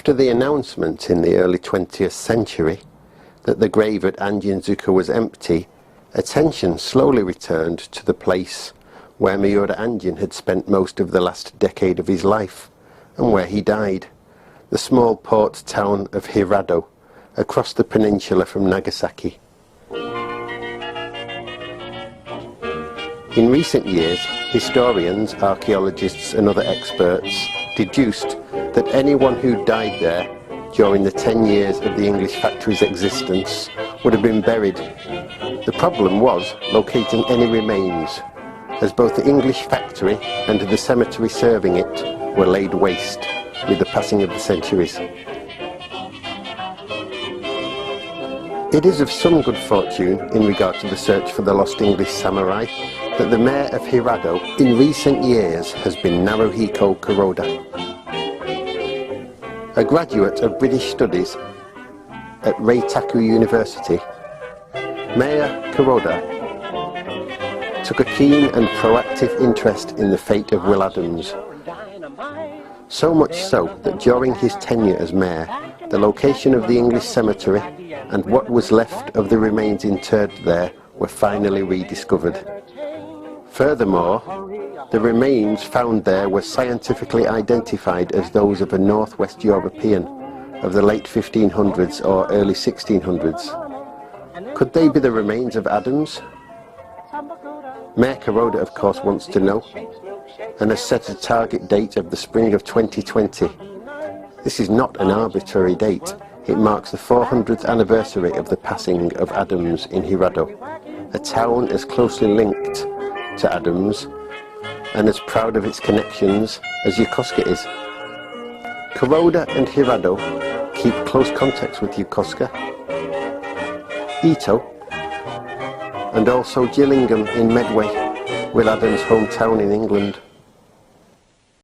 After the announcement in the early 20th century that the grave at Anjin-zuka was empty, attention slowly returned to the place where Miura Anjin had spent most of the last decade of his life, and where he died, the small port town of Hirado, across the peninsula from Nagasaki. In recent years, historians, archaeologists and other experts deduced that anyone who died there during the 10 years of the English factory's existence would have been buried. The problem was locating any remains, as both the English factory and the cemetery serving it were laid waste with the passing of the centuries. It is of some good fortune in regard to the search for the lost English samurai that the mayor of Hirado in recent years has been Naruhiko Kuroda. A graduate of British Studies at Reitaku University, Mayor Kuroda took a keen and proactive interest in the fate of Will Adams. So much so that during his tenure as mayor, the location of the English cemetery and what was left of the remains interred there were finally rediscovered. Furthermore, the remains found there were scientifically identified as those of a Northwest European of the late 1500s or early 1600s. Could they be the remains of Adams? Mayor Kuroda, of course, wants to know, and has set a target date of the spring of 2020. This is not an arbitrary date. It marks the 400th anniversary of the passing of Adams in Hirado, a town as closely linked to Adams and as proud of its connections as Yokosuka is. Kuroda and Hirado keep close contacts with Yokosuka, Ito, and also Gillingham in Medway, Will Adams' hometown in England.